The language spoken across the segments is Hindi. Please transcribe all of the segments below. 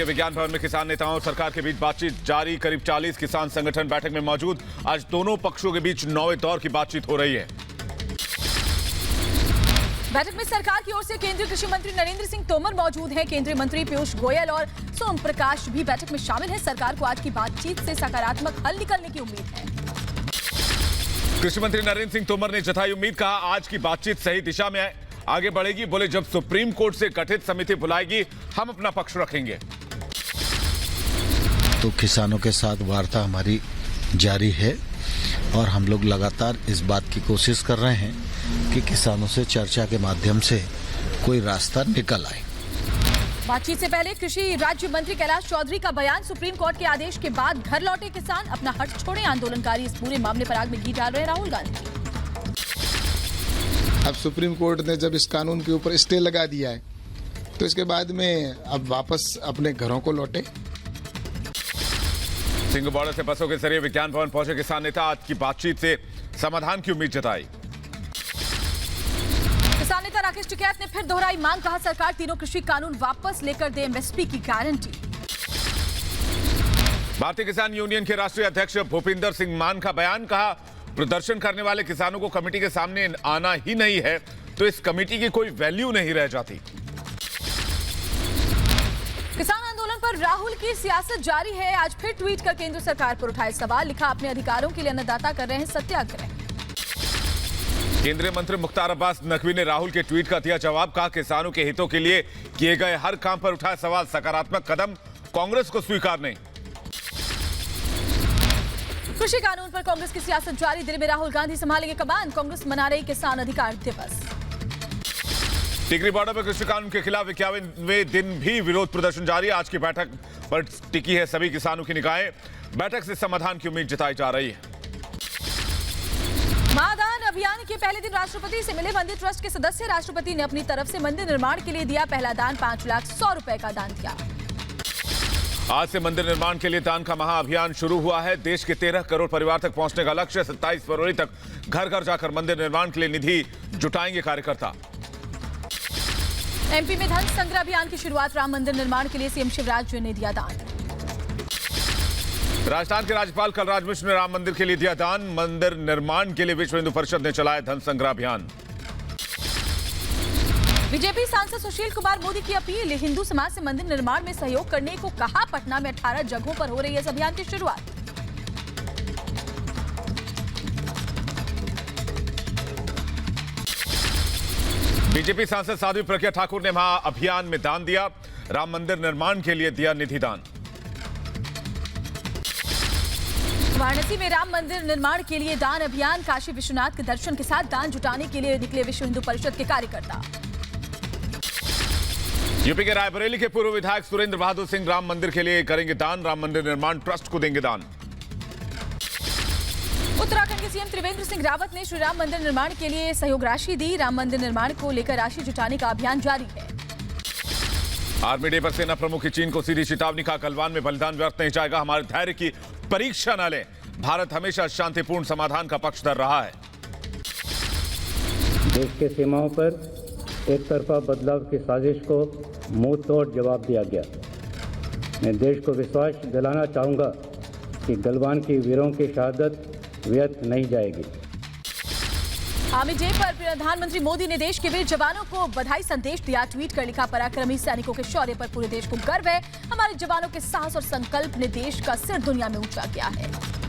के विज्ञान भवन में किसान नेताओं और सरकार के बीच बातचीत जारी। करीब 40 किसान संगठन बैठक में मौजूद। आज दोनों पक्षों के बीच 9वें दौर की बातचीत हो रही है। बैठक में सरकार की ओर से केंद्रीय कृषि मंत्री नरेंद्र सिंह तोमर मौजूद हैं। केंद्रीय मंत्री पीयूष गोयल और सोम प्रकाश भी बैठक में शामिल हैं। सरकार को आज की बातचीत से सकारात्मक हल निकलने की उम्मीद है। कृषि मंत्री नरेंद्र सिंह तोमर ने जताई उम्मीद, कहा आज की बातचीत सही दिशा में आगे बढ़ेगी। बोले जब सुप्रीम कोर्ट से गठित समिति बुलाएगी हम अपना पक्ष रखेंगे। तो किसानों के साथ वार्ता हमारी जारी है और हम लोग लगातार इस बात की कोशिश कर रहे हैं कि किसानों से चर्चा के माध्यम से कोई रास्ता निकल आए। बातचीत से पहले कृषि राज्य मंत्री कैलाश चौधरी का बयान। सुप्रीम कोर्ट के आदेश के बाद घर लौटे किसान, अपना हट छोड़े आंदोलनकारी। इस पूरे मामले पर आग में घी डाल रहे राहुल गांधी। अब सुप्रीम कोर्ट ने जब इस कानून के ऊपर स्टे लगा दिया है तो इसके बाद में अब वापस अपने घरों को लौटे। सिंह बॉर्डर से बसों के जरिए विज्ञान भवन पहुंचे किसान नेता। आज की बातचीत से समाधान की उम्मीद जताई। किसान नेता राकेश टिकैत ने फिर दोहराई मांग। कहा सरकार तीनों कृषि कानून वापस लेकर दे, एमएसपी की गारंटी। भारतीय किसान यूनियन के राष्ट्रीय अध्यक्ष भूपिंदर सिंह मान का बयान। कहा प्रदर्शन करने वाले किसानों को कमेटी के सामने आना ही नहीं है तो इस कमेटी की कोई वैल्यू नहीं रह जाती। किसान आंदोलन पर राहुल की सियासत जारी है। आज फिर ट्वीट कर केंद्र सरकार पर उठाए सवाल। लिखा अपने अधिकारों के लिए अन्नदाता कर रहे हैं सत्याग्रह। केंद्रीय मंत्री मुख्तार अब्बास नकवी ने राहुल के ट्वीट का दिया जवाब। कहा किसानों के हितों के लिए किए गए हर काम पर उठाया सवाल। सकारात्मक कदम कांग्रेस को स्वीकार नहीं। कृषि कानून पर कांग्रेस की सियासत जारी। दिल्ली में राहुल गांधी संभालेंगे कमान। कांग्रेस मना रही किसान अधिकार दिवस। टिकरी बॉर्डर पर कृषि कानून के खिलाफ 51वें दिन भी विरोध प्रदर्शन जारी। आज की बैठक पर टिकी है सभी किसानों की निगाहें। बैठक से समाधान की उम्मीद जताई जा रही है। महादान अभियान के पहले दिन राष्ट्रपति से मिले मंदिर ट्रस्ट के सदस्य। राष्ट्रपति ने अपनी तरफ से मंदिर निर्माण के लिए दिया पहला दान। 5,100,000 रुपए का दान किया। आज से मंदिर निर्माण के लिए दान का महाअभियान शुरू हुआ है। देश के 13 करोड़ परिवार तक पहुंचने का लक्ष्य। 27 फरवरी तक घर घर जाकर मंदिर निर्माण के लिए निधि जुटाएंगे कार्यकर्ता। एमपी में धन संग्रह अभियान की शुरुआत। राम मंदिर निर्माण के लिए सीएम शिवराज ने दिया दान। राजस्थान के राज्यपाल कलराज मिश्र ने राम मंदिर के लिए दिया दान। मंदिर निर्माण के लिए विश्व हिंदू परिषद ने चलाया धन संग्रह अभियान। बीजेपी सांसद सुशील कुमार मोदी की अपील। हिंदू समाज से मंदिर निर्माण में सहयोग करने को कहा। पटना में 18 जगहों पर हो रही है इस अभियान की शुरुआत। बीजेपी सांसद साध्वी प्रज्ञा ठाकुर ने महाअभियान में दान दिया। राम मंदिर निर्माण के लिए दिया निधि दान। वाराणसी में राम मंदिर निर्माण के लिए दान अभियान। काशी विश्वनाथ के दर्शन के साथ दान जुटाने के लिए निकले विश्व हिंदू परिषद के कार्यकर्ता। यूपी के रायबरेली के पूर्व विधायक सुरेंद्र बहादुर सिंह राम मंदिर के लिए करेंगे दान। राम मंदिर निर्माण ट्रस्ट को देंगे दान। उत्तराखंड के सीएम त्रिवेंद्र सिंह रावत ने श्री राम मंदिर निर्माण के लिए सहयोग राशि दी। राम मंदिर निर्माण को लेकर राशि जुटाने का अभियान जारी है। आर्मी डे पर सेना प्रमुख की चीन को सीधी चेतावनी। का गलवान में बलिदान व्यर्थ नहीं जाएगा। हमारे धैर्य की परीक्षा न लें। भारत हमेशा शांतिपूर्ण समाधान का पक्षधर रहा है। देश के सीमाओं पर एक तरफा बदलाव की साजिश को मुंह तोड़ जवाब दिया गया। मैं देश को विश्वास दिलाना चाहूंगा कि गलवान की वीरों की शहादत व्यर्थ नहीं जाएगी। आर्मी डे पर प्रधानमंत्री मोदी ने देश के वीर जवानों को बधाई संदेश दिया। ट्वीट कर लिखा पराक्रमी सैनिकों के शौर्य पर पूरे देश को गर्व है। हमारे जवानों के साहस और संकल्प ने देश का सिर दुनिया में ऊंचा किया है।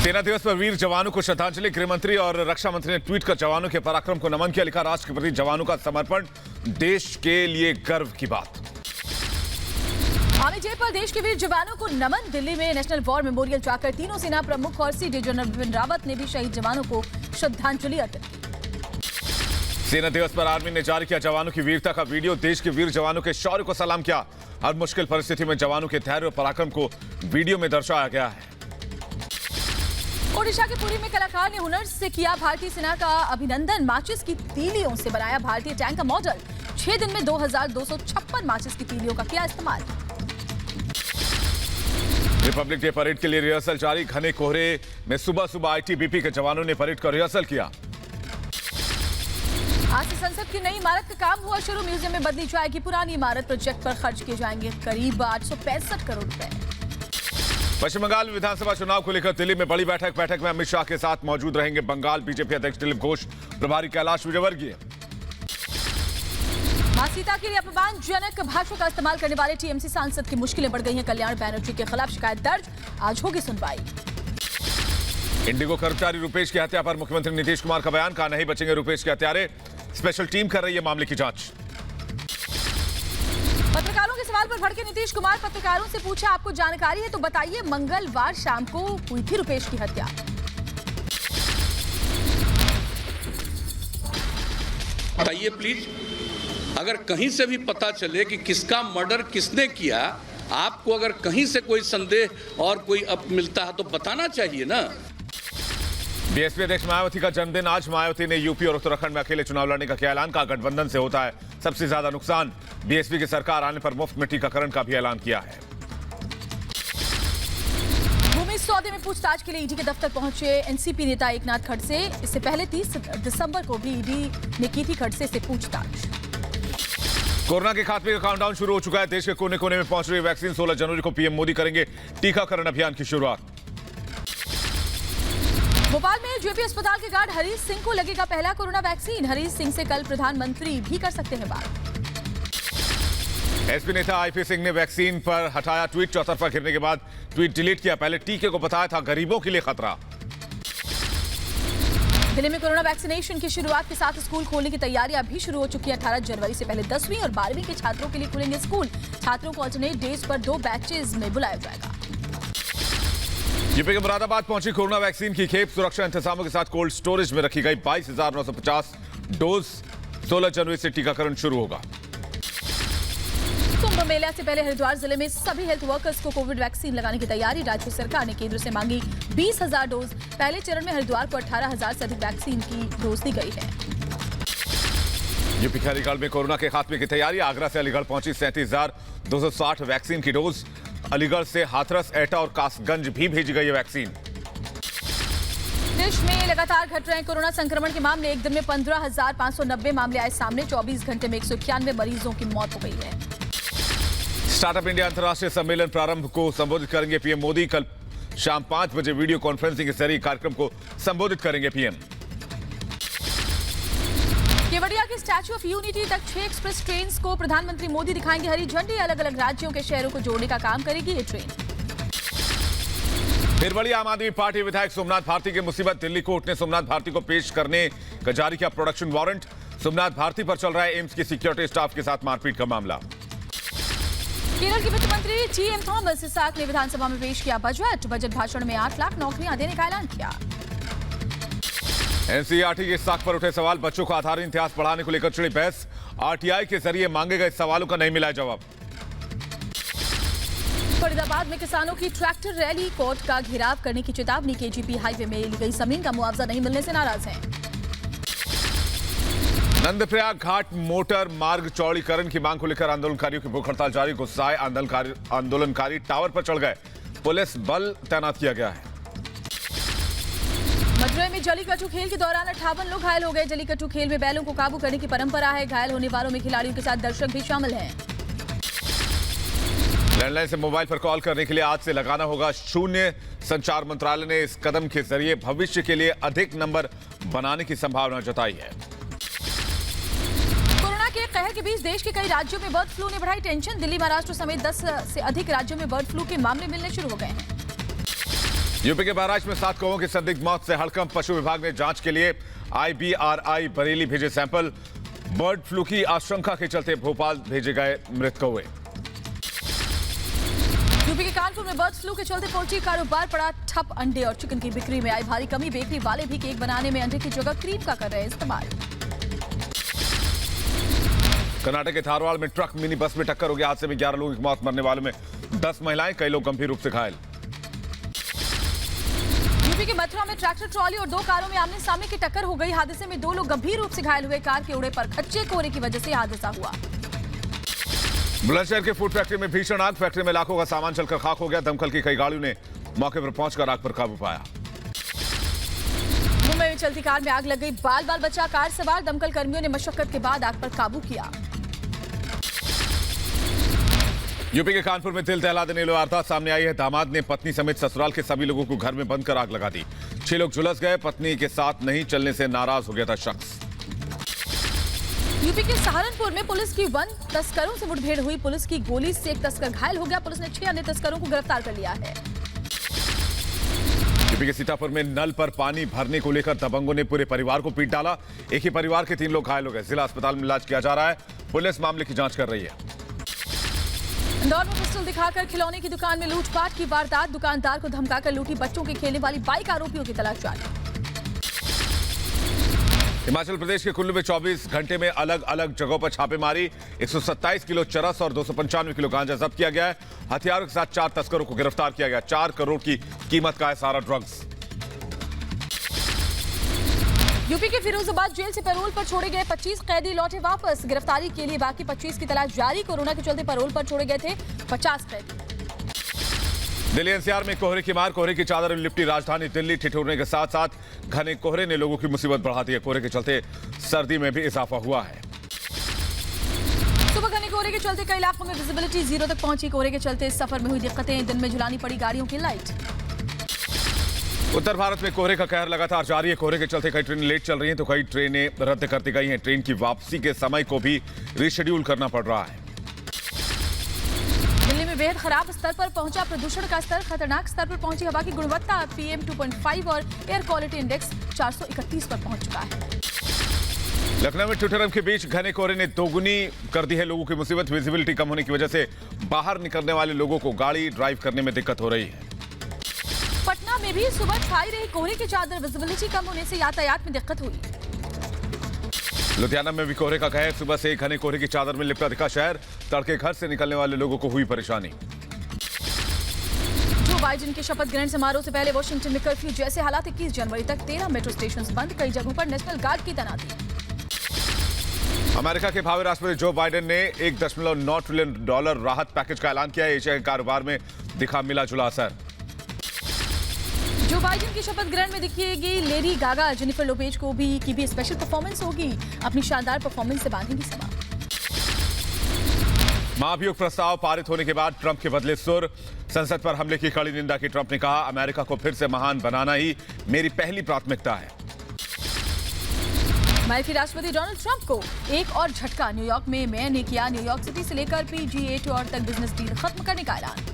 सेना दिवस पर वीर जवानों को श्रद्धांजलि। गृहमंत्री और रक्षा मंत्री ने ट्वीट कर जवानों के पराक्रम को नमन किया। लिखा राष्ट्र के प्रति जवानों का समर्पण देश के लिए गर्व की बात। आर्मी डे पर देश के वीर जवानों को नमन। दिल्ली में नेशनल वॉर मेमोरियल जाकर तीनों सेना प्रमुख और सीडी जनरल बिपिन रावत ने भी शहीद जवानों को श्रद्धांजलि अर्पित की। सेना दिवस पर आर्मी ने जारी किया जवानों की वीरता का वीडियो। देश के वीर जवानों के शौर्य को सलाम किया। हर मुश्किल परिस्थिति में जवानों के धैर्य और पराक्रम को वीडियो में दर्शाया गया है। ओडिशा के पुरी में कलाकार ने हुनर से किया भारतीय सेना का अभिनंदन। माचिस की तीलियों से बनाया भारतीय टैंक का मॉडल। 6 दिन में 2256 माचिस की तीलियों का किया इस्तेमाल। रिपब्लिक डे परेड के लिए रिहर्सल जारी। घने कोहरे में सुबह सुबह आईटीबीपी के जवानों ने परेड का रिहर्सल किया। आज से संसद की नई इमारत का काम हुआ शुरू। म्यूजियम में बदली जाएगी पुरानी इमारत। प्रोजेक्ट पर खर्च किए जाएंगे करीब 865 करोड़ रुपए। पश्चिम बंगाल विधानसभा चुनाव को लेकर दिल्ली में बड़ी बैठक में अमित शाह के साथ मौजूद रहेंगे बंगाल बीजेपी अध्यक्ष दिलीप घोष, प्रभारी कैलाश विजयवर्गीय। मां सीता के लिए अपमानजनक भाषा का इस्तेमाल करने वाले टीएमसी सांसद की मुश्किलें बढ़ गई हैं। कल्याण बैनर्जी के खिलाफ शिकायत दर्ज, आज होगी सुनवाई। इंडिगो कर्मचारी रुपेश की हत्या पर मुख्यमंत्री नीतीश कुमार का बयान, कहा नहीं बचेंगे रुपेश के हत्यारे, स्पेशल टीम कर रही है मामले की जांच। पत्रकारों के सवाल पर भड़के नीतीश कुमार, पत्रकारों से पूछा आपको जानकारी है तो बताइए, मंगलवार शाम को हुई थी रुपेश की हत्या। बताइए प्लीज, अगर कहीं से भी पता चले कि किसका मर्डर किसने किया, आपको अगर कहीं से कोई संदेह और कोई अब मिलता है तो बताना चाहिए ना। बीएसपी अध्यक्ष मायावती का जन्मदिन आज। मायावती ने यूपी और उत्तराखंड में अकेले चुनाव लड़ने का किया ऐलान, का गठबंधन से होता है सबसे ज्यादा नुकसान। बीएसपी की सरकार आने पर मुफ्त में टीकाकरण का भी ऐलान किया है। भूमि सौदे में पूछताछ के लिए ईडी के दफ्तर पहुंचे एनसीपी नेता एकनाथ खड़से। इससे पहले 30 दिसंबर को भी ईडी ने की थी खड़से से पूछताछ। कोरोना के खात्मे का काउंटडाउन शुरू हो चुका है। देश के कोने कोने में पहुंच रही वैक्सीन। 16 जनवरी को पीएम मोदी करेंगे टीकाकरण अभियान की शुरुआत। भोपाल में जेपी अस्पताल के गार्ड हरीश सिंह को लगेगा पहला कोरोना वैक्सीन। हरीश सिंह से कल प्रधानमंत्री भी कर सकते हैं बात। एसपी नेता आईपी सिंह ने वैक्सीन पर हटाया ट्वीट। चौतरफा गिरने के बाद ट्वीट डिलीट किया। पहले टीके को बताया था गरीबों के लिए खतरा। दिल्ली में कोरोना वैक्सीनेशन की शुरुआत के साथ स्कूल खोलने की तैयारियां भी शुरू हो चुकी है। 18 जनवरी से पहले 10वीं और 12वीं के छात्रों के लिए खुलेंगे स्कूल। छात्रों को अल्टरनेट डेज पर 2 बैचेज में बुलाया जाएगा। यूपी के मुरादाबाद पहुंची कोरोना वैक्सीन की खेप। सुरक्षा इंतजामों के साथ कोल्ड स्टोरेज में रखी गई 22,950 डोज। 16 जनवरी से टीकाकरण शुरू होगा। कुंभ मेला से पहले हरिद्वार जिले में सभी हेल्थ वर्कर्स को कोविड वैक्सीन लगाने की तैयारी। राज्य सरकार ने केंद्र से मांगी 20,000 डोज। पहले चरण में हरिद्वार को 18,000 से अधिक वैक्सीन की डोज दी गई है। यूपी के अलीगढ़ में कोरोना के खात्मे की तैयारी। आगरा से अलीगढ़ पहुंची 37,260 वैक्सीन की डोज। अलीगढ़ से हाथरस, एटा और कासगंज भी भेजी गई है वैक्सीन। देश में लगातार घट रहे हैं कोरोना संक्रमण के मामले। एक दिन में 15,590 मामले आए सामने। 24 घंटे में 191 मरीजों की मौत हो गई है। स्टार्टअप इंडिया अंतर्राष्ट्रीय सम्मेलन प्रारंभ को संबोधित करेंगे पीएम मोदी। कल शाम 5 बजे वीडियो कॉन्फ्रेंसिंग के जरिए कार्यक्रम को संबोधित करेंगे पीएम। केवड़िया के स्टैच्यू ऑफ यूनिटी तक 6 एक्सप्रेस ट्रेन को प्रधानमंत्री मोदी दिखाएंगे हरी झंडी। अलग अलग राज्यों के शहरों को जोड़ने का काम करेगी ये ट्रेन। फिर बड़ी आम आदमी पार्टी विधायक सोमनाथ भारती की मुसीबत। दिल्ली कोर्ट ने सोमनाथ भारती को पेश करने का जारी किया प्रोडक्शन वारंट। सोमनाथ भारती पर चल रहा है एम्स की सिक्योरिटी स्टाफ के साथ मारपीट का मामला। केरल के वित्त मंत्री टी.एम. थॉमस इसाक ने विधानसभा में पेश किया बजट भाषण में 8 लाख नौकरियां देने का ऐलान किया। एनसीईआरटी के साख पर उठे सवाल। बच्चों को आधार इतिहास पढ़ाने को लेकर छिड़ी बहस। आरटीआई के जरिए मांगे गए सवालों का नहीं मिला जवाब। फरीदाबाद में किसानों की ट्रैक्टर रैली। कोर्ट का घेराव करने की चेतावनी। केजीपी हाईवे में ली गई जमीन का मुआवजा नहीं मिलने से नाराज हैं। नंदप्रयाग घाट मोटर मार्ग चौड़ीकरण की मांग को लेकर आंदोलनकारियों की भूख हड़ताल जारी। गुस्साए आंदोलनकारी टावर पर चढ़ गए। पुलिस बल तैनात किया गया है। मदुरई में जलीकट्टू खेल के दौरान 58 लोग घायल हो गए। जलीकट्टू खेल में बैलों को काबू करने की परंपरा है। घायल होने वालों में खिलाड़ियों के साथ दर्शक भी शामिल हैं। लैंडलाइन से मोबाइल पर कॉल करने के लिए आज से लगाना होगा शून्य। संचार मंत्रालय ने इस कदम के जरिए भविष्य के लिए अधिक नंबर बनाने की संभावना जताई है। कोरोना के कहर के बीच देश के कई राज्यों में बर्ड फ्लू ने बढ़ाई टेंशन। दिल्ली, महाराष्ट्र समेत 10 से अधिक राज्यों में बर्ड फ्लू के मामले मिलने शुरू हो गए हैं। यूपी के बहराइच में 7 कौवों की संदिग्ध मौत से हड़कंप। पशु विभाग ने जांच के लिए IBRI बरेली भेजे सैंपल। बर्ड फ्लू की आशंका के चलते भोपाल भेजे गए मृत कौवे। यूपी के कानपुर में बर्ड फ्लू के चलते पोल्ट्री कारोबार पड़ा ठप। अंडे और चिकन की बिक्री में आई भारी कमी। बेकरी वाले भी केक बनाने में अंडे की जगह क्रीम का कर रहे हैं इस्तेमाल। कर्नाटक के धारवाड़ में ट्रक मिनी बस में टक्कर हो गया। हादसे में 11 लोगों की मौत। मरने वालों में 10 महिलाएं, कई लोग गंभीर रूप से घायल। यूपी के मथुरा में ट्रैक्टर ट्रॉली और 2 कारों में आमने सामने की टक्कर हो गई। हादसे में 2 लोग गंभीर रूप से घायल हुए। कार के उड़े पर कच्चे कोहरे की वजह से हादसा हुआ। बुलंदशहर के फूड फैक्ट्री में भीषण आग। फैक्ट्री में लाखों का सामान चलकर खाक हो गया। दमकल की कई गाड़ियों ने मौके पर पहुंचकर आग पर काबू पाया। मुंबई में चलती कार में आग लग गई, बाल बाल बचा कार सवार। दमकल कर्मियों ने मशक्कत के बाद आग पर काबू किया। यूपी के कानपुर में दिल दहला देने वाली वारदात सामने आई है। दामाद ने पत्नी समेत ससुराल के सभी लोगों को घर में बंद कर आग लगा दी। 6 लोग झुलस गए। पत्नी के साथ नहीं चलने से नाराज हो गया था शख्स। यूपी के सहारनपुर में पुलिस की वन तस्करों से मुठभेड़ हुई। पुलिस की गोली से एक तस्कर घायल हो गया। पुलिस ने 6 अन्य तस्करों को गिरफ्तार कर लिया है। यूपी के सीतापुर में नल पर पानी भरने को लेकर दबंगों ने पूरे परिवार को पीट डाला। एक ही परिवार के 3 लोग घायल हो गए। जिला अस्पताल में इलाज किया जा रहा है। पुलिस मामले की जांच कर रही है। इंदौर में पिस्टल दिखाकर खिलौने की दुकान में लूटपाट की वारदात। दुकानदार को धमकाकर लूटी बच्चों के खेलने वाली बाइक। आरोपियों की तलाश जारी। हिमाचल प्रदेश के कुल्लू में 24 घंटे में अलग अलग जगहों पर छापेमारी। 127 किलो चरस और 295 किलो गांजा जब्त किया गया है। हथियारों के साथ 4 तस्करों को गिरफ्तार किया गया। 4 करोड़ की कीमत का है सारा ड्रग्स। यूपी के फिरोजाबाद जेल से पैरोल पर छोड़े गए 25 कैदी लौटे वापस। गिरफ्तारी के लिए बाकी 25 की तलाश जारी। कोरोना के चलते पैरोल पर छोड़े गए थे 50 कैदी। दिल्ली एनसीआर में कोहरे की मार। कोहरे की चादर में लिपटी राजधानी दिल्ली। ठिठुरने के साथ साथ घने कोहरे ने लोगों की मुसीबत बढ़ा दी है। कोहरे के चलते सर्दी में भी इजाफा हुआ है। सुबह घने कोहरे के चलते कई इलाकों में विजिबिलिटी 0 तक पहुंची। कोहरे के चलते सफर में हुई दिक्कतें। दिन में झुलानी पड़ी गाड़ियों की लाइट। उत्तर भारत में कोहरे का कहर लगातार जारी है। कोहरे के चलते कई ट्रेनें लेट चल रही हैं तो कई ट्रेनें रद्द कर दी गई हैं। ट्रेन की वापसी के समय को भी रीशेड्यूल करना पड़ रहा है। दिल्ली में बेहद खराब स्तर पर पहुंचा प्रदूषण का स्तर। खतरनाक स्तर पर पहुंची हवा की गुणवत्ता। PM 2.5 और एयर क्वालिटी इंडेक्स 431 पर पहुंच चुका है। लखनऊ में ठिठुरन के बीच घने कोहरे ने दोगुनी कर दी है लोगों की मुसीबत। विजिबिलिटी कम होने की वजह से बाहर निकलने वाले लोगों को गाड़ी ड्राइव करने में दिक्कत हो रही है। पटना में भी सुबह छाई रही कोहरे की चादर। विजिबिलिटी कम होने से यातायात में दिक्कत हुई। लुधियाना में भी कोहरे का कहर। सुबह से घने कोहरे की चादर में लिपटा दिखा शहर। तड़के घर से निकलने वाले लोगों को हुई परेशानी। जो बाइडेन के शपथ ग्रहण समारोह से पहले वॉशिंगटन में कर्फ्यू जैसे हालात। 21 जनवरी तक 13 मेट्रो स्टेशन बंद। कई जगहों पर नेशनल गार्ड की तैनाती। अमेरिका के भावी राष्ट्रपति जो बाइडेन ने $1.9 ट्रिलियन राहत पैकेज का ऐलान किया है। एशिया के कारोबार में दिखा मिला जुला असर। जो बाइडेन की शपथ ग्रहण में दिखेगी लेडी गागा। जेनिफर लोपेज को भी स्पेशल परफॉर्मेंस होगी। अपनी शानदार परफॉर्मेंस से बांधेंगी समा। महाभियोग प्रस्ताव पारित होने के बाद ट्रंप के बदले सुर। संसद पर हमले की कड़ी निंदा की ट्रंप ने कहा, अमेरिका को फिर से महान बनाना ही मेरी पहली प्राथमिकता है। अमेरिकी राष्ट्रपति डोनाल्ड ट्रंप को एक और झटका। न्यूयॉर्क में मेयर ने किया न्यूयॉर्क सिटी से लेकर PGA टूर तक बिजनेस डील खत्म करने का ऐलान।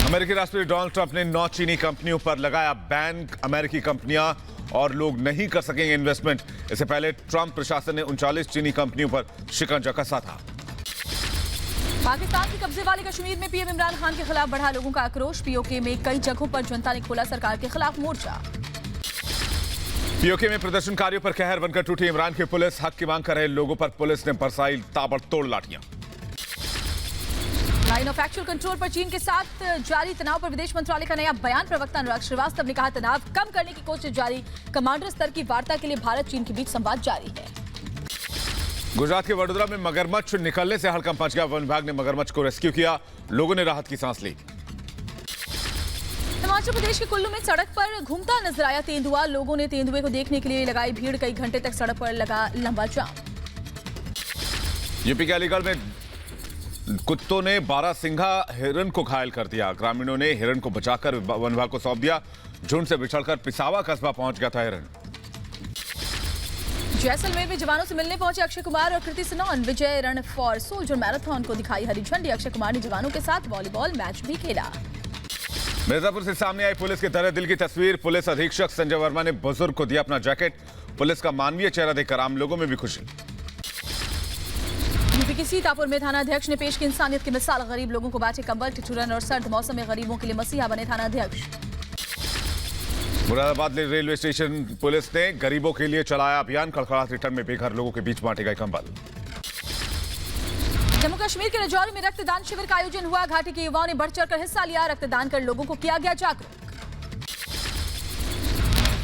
अमेरिकी राष्ट्रपति डोनाल्ड ट्रंप ने 9 चीनी कंपनियों पर लगाया बैन। अमेरिकी कंपनियां और लोग नहीं कर सकेंगे इन्वेस्टमेंट। इससे पहले ट्रंप प्रशासन ने 39 चीनी कंपनियों पर शिकंजा कसा था। पाकिस्तान के कब्जे वाले कश्मीर में PM इमरान खान के खिलाफ बढ़ा लोगों का आक्रोश। POK में कई जगहों पर जनता ने खोला सरकार के खिलाफ मोर्चा। POK में प्रदर्शनकारियों पर कहर बनकर टूटी इमरान की पुलिस। हक की मांग कर रहे लोगों पर पुलिस ने बरसाई ताबड़तोड़ लाठियां। लाइन ऑफ एक्चुअल कंट्रोल पर चीन के साथ जारी तनाव पर विदेश मंत्रालय का नया बयान। प्रवक्ता अनुराग श्रीवास्तव ने कहा, तनाव कम करने की कोशिश जारी। कमांडर स्तर की वार्ता के लिए भारत चीन के बीच संवाद जारी है। गुजरात के वडोदरा में मगरमच्छ निकलने से हड़कंप मच गया। वन विभाग ने मगरमच्छ को रेस्क्यू किया। लोगों ने राहत की सांस ली। हिमाचल प्रदेश के कुल्लू में सड़क पर घूमता नजर आया तेंदुआ। लोगों ने तेंदुए को देखने के लिए लगाई भीड़। कई घंटे तक सड़क पर लगा लंबा जाम। यूपी के अलीगढ़ में कुत्तों ने 12 सिंघा हिरन को घायल कर दिया। ग्रामीणों ने हिरन को बचाकर वन विभाग को सौंप दिया। झुंड से बिछड़कर पिसावा कस्बा पहुंच गया था हिरन। जैसलमेर में जवानों से मिलने पहुंचे अक्षय कुमार और कृति सनोन। विजय रन फॉर सोल्जर मैराथन को दिखाई हरी झंडी। अक्षय कुमार ने जवानों के साथ वॉलीबॉल मैच भी खेला। मिर्जापुर से सामने आई पुलिस के दर्द दिल की तस्वीर। पुलिस अधीक्षक संजय वर्मा ने बुजुर्ग को दिया अपना जैकेट। पुलिस का मानवीय चेहरा देखकर आम लोगों में भी खुशी। यूपी के सीतापुर में थाना अध्यक्ष ने पेश की इंसानियत की मिसाल। गरीब लोगों को बांटे कंबल। ठिठुरन और सर्द मौसम में गरीबों के लिए मसीहा बने थाना अध्यक्ष। मुरादाबाद रेलवे स्टेशन पुलिस ने गरीबों के लिए चलाया अभियान। खड़खड़ाती ठंड में बेघर लोगों के बीच बांटे गए कंबल। जम्मू कश्मीर के राजौरी में रक्तदान शिविर का आयोजन हुआ। घाटी के युवाओं ने बढ़ चढ़कर हिस्सा लिया। रक्तदान कर लोगों को किया गया जागरूक।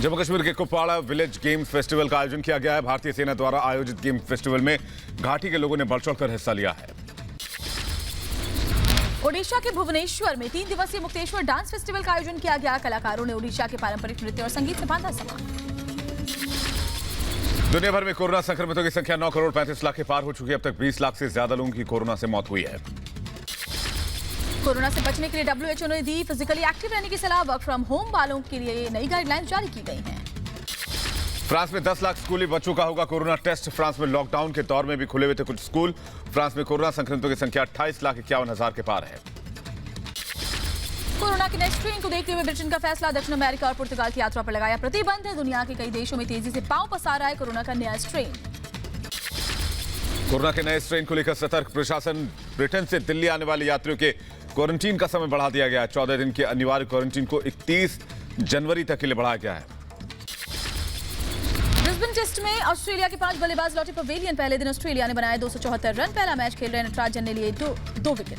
जम्मू कश्मीर के कुपवाड़ा विलेज गेम्स फेस्टिवल का आयोजन किया गया है। भारतीय सेना द्वारा आयोजित गेम फेस्टिवल में घाटी के लोगों ने बढ़ चढ़कर हिस्सा लिया है। ओडिशा के भुवनेश्वर में 3 दिवसीय मुक्तेश्वर डांस फेस्टिवल का आयोजन किया गया। कलाकारों ने ओडिशा के पारंपरिक नृत्य और संगीत से बांधा सामान। दुनिया भर में कोरोना संक्रमितों की संख्या 9 करोड़ 35 लाख के पार हो चुकी है। अब तक 20 लाख से ज्यादा लोगों की कोरोना से मौत हुई है। कोरोना से बचने के लिए WHO ने दी फिजिकली एक्टिव रहने की सलाह। वर्क फ्रॉम होम वालों के लिए नई गाइडलाइंस जारी की गई हैं। फ्रांस में 10 लाख स्कूली बच्चों का होगा कोरोना टेस्ट। फ्रांस में लॉकडाउन के दौर में भी खुले हुए थे कुछ स्कूल। फ्रांस में कोरोना संक्रमितों की संख्या 28,51,000 के पार है। कोरोना के नए स्ट्रेन को देखते हुए ब्रिटेन का फैसला। दक्षिण अमेरिका और पुर्तगाल की यात्रा पर लगाया प्रतिबंध। दुनिया के कई देशों में तेजी से पांव पसार रहा है कोरोना का नया स्ट्रेन। कोरोना के नए स्ट्रेन को लेकर सतर्क प्रशासन। ब्रिटेन से दिल्ली आने वाले यात्रियों के क्वारंटीन का समय बढ़ा दिया गया। 14 दिन के अनिवार्य क्वारंटीन को 31 जनवरी तक के लिए बढ़ाया गया है। ब्रिस्बेन टेस्ट में ऑस्ट्रेलिया के 5 बल्लेबाज लौटे पवेलियन। पहले दिन ऑस्ट्रेलिया ने बनाए 274 रन। पहला मैच खेल रहे नटराजन ने लिए 2 विकेट।